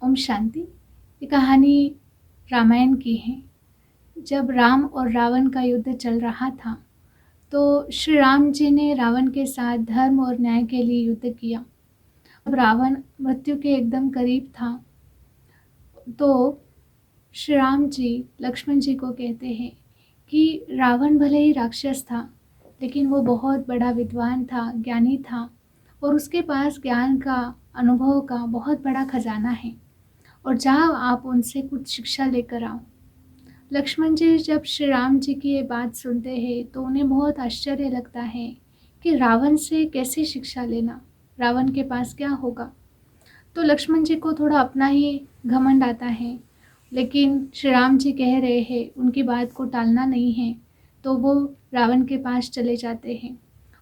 ओम शांति। ये कहानी रामायण की है। जब राम और रावण का युद्ध चल रहा था तो श्री राम जी ने रावण के साथ धर्म और न्याय के लिए युद्ध किया। अब रावण मृत्यु के एकदम करीब था तो श्री राम जी लक्ष्मण जी को कहते हैं कि रावण भले ही राक्षस था लेकिन वो बहुत बड़ा विद्वान था, ज्ञानी था और उसके पास ज्ञान का, अनुभव का बहुत बड़ा खजाना है और जाओ आप उनसे कुछ शिक्षा लेकर आओ। लक्ष्मण जी जब श्री राम जी की ये बात सुनते हैं तो उन्हें बहुत आश्चर्य लगता है कि रावण से कैसे शिक्षा लेना, रावण के पास क्या होगा। तो लक्ष्मण जी को थोड़ा अपना ही घमंड आता है, लेकिन श्री राम जी कह रहे हैं, उनकी बात को टालना नहीं है। तो वो रावण के पास चले जाते हैं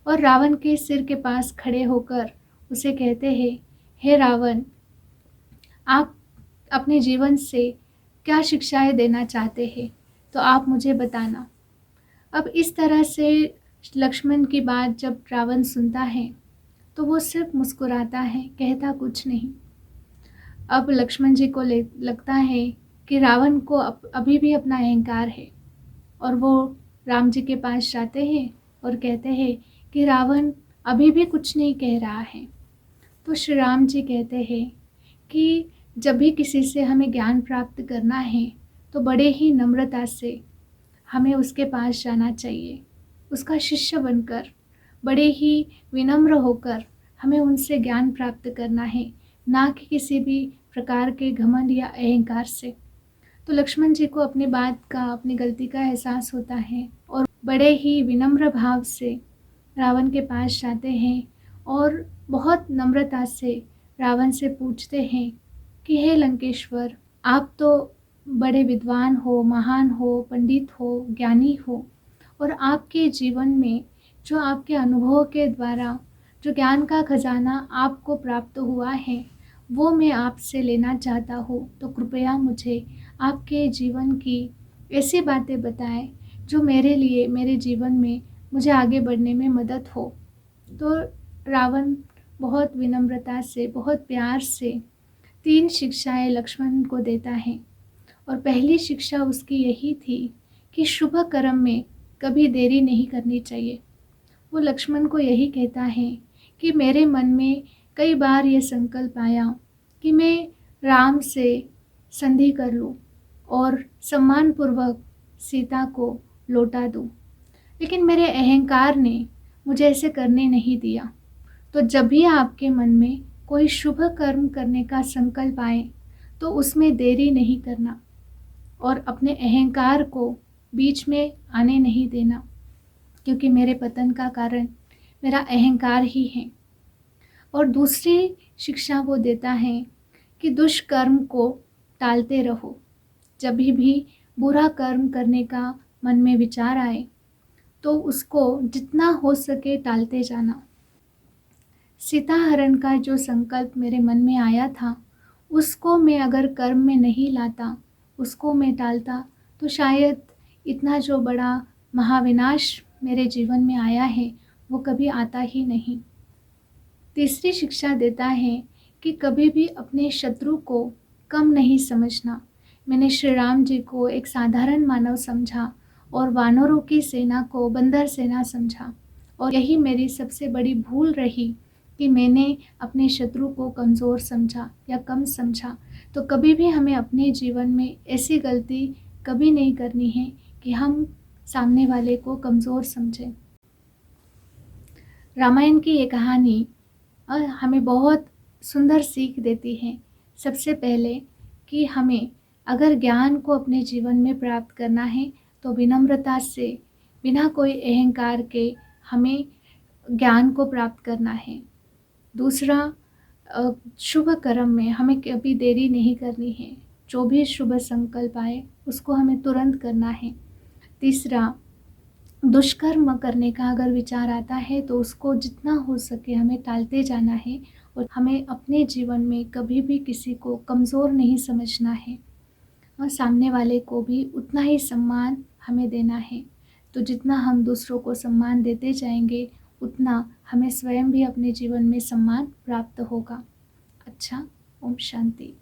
और रावण के सिर के पास खड़े होकर उसे कहते हैं, हे रावण, आप अपने जीवन से क्या शिक्षाएं देना चाहते हैं तो आप मुझे बताना। अब इस तरह से लक्ष्मण की बात जब रावण सुनता है तो वो सिर्फ मुस्कुराता है, कहता कुछ नहीं। अब लक्ष्मण जी को लगता है कि रावण को अभी भी अपना अहंकार है और वो राम जी के पास जाते हैं और कहते हैं कि रावण अभी भी कुछ नहीं कह रहा है। तो श्री राम जी कहते हैं कि जब भी किसी से हमें ज्ञान प्राप्त करना है तो बड़े ही नम्रता से हमें उसके पास जाना चाहिए, उसका शिष्य बनकर बड़े ही विनम्र होकर हमें उनसे ज्ञान प्राप्त करना है, ना कि किसी भी प्रकार के घमंड या अहंकार से। तो लक्ष्मण जी को अपनी बात का, अपनी गलती का एहसास होता है और बड़े ही विनम्र भाव से रावण के पास जाते हैं और बहुत नम्रता से रावण से पूछते हैं कि हे लंकेश्वर, आप तो बड़े विद्वान हो, महान हो, पंडित हो, ज्ञानी हो और आपके जीवन में जो आपके अनुभव के द्वारा जो ज्ञान का खजाना आपको प्राप्त हुआ है वो मैं आपसे लेना चाहता हूँ। तो कृपया मुझे आपके जीवन की ऐसी बातें बताएं जो मेरे लिए, मेरे जीवन में मुझे आगे बढ़ने में मदद हो। तो रावण बहुत विनम्रता से, बहुत प्यार से 3 शिक्षाएं लक्ष्मण को देता है और पहली शिक्षा उसकी यही थी कि शुभ कर्म में कभी देरी नहीं करनी चाहिए। वो लक्ष्मण को यही कहता है कि मेरे मन में कई बार ये संकल्प आया कि मैं राम से संधि कर लूं और सम्मानपूर्वक सीता को लौटा दूं, लेकिन मेरे अहंकार ने मुझे ऐसे करने नहीं दिया। तो जब भी आपके मन में कोई शुभ कर्म करने का संकल्प आए तो उसमें देरी नहीं करना और अपने अहंकार को बीच में आने नहीं देना, क्योंकि मेरे पतन का कारण मेरा अहंकार ही है। और दूसरी शिक्षा वो देता है कि दुष्कर्म को टालते रहो। जब भी बुरा कर्म करने का मन में विचार आए तो उसको जितना हो सके टालते जाना। सीता हरण का जो संकल्प मेरे मन में आया था उसको मैं अगर कर्म में नहीं लाता, उसको मैं टालता, तो शायद इतना जो बड़ा महाविनाश मेरे जीवन में आया है वो कभी आता ही नहीं। तीसरी शिक्षा देता है कि कभी भी अपने शत्रु को कम नहीं समझना। मैंने श्री राम जी को एक साधारण मानव समझा और वानरों की सेना को बंदर सेना समझा और यही मेरी सबसे बड़ी भूल रही कि मैंने अपने शत्रु को कमज़ोर समझा या कम समझा। तो कभी भी हमें अपने जीवन में ऐसी गलती कभी नहीं करनी है कि हम सामने वाले को कमज़ोर समझें। रामायण की ये कहानी हमें बहुत सुंदर सीख देती है। सबसे पहले कि हमें अगर ज्ञान को अपने जीवन में प्राप्त करना है तो विनम्रता से, बिना कोई अहंकार के हमें ज्ञान को प्राप्त करना है। दूसरा, शुभ कर्म में हमें कभी देरी नहीं करनी है। जो भी शुभ संकल्प आए उसको हमें तुरंत करना है। तीसरा, दुष्कर्म करने का अगर विचार आता है तो उसको जितना हो सके हमें टालते जाना है और हमें अपने जीवन में कभी भी किसी को कमज़ोर नहीं समझना है और सामने वाले को भी उतना ही सम्मान हमें देना है। तो जितना हम दूसरों को सम्मान देते जाएंगे उतना हमें स्वयं भी अपने जीवन में सम्मान प्राप्त होगा। अच्छा, ओम शांति।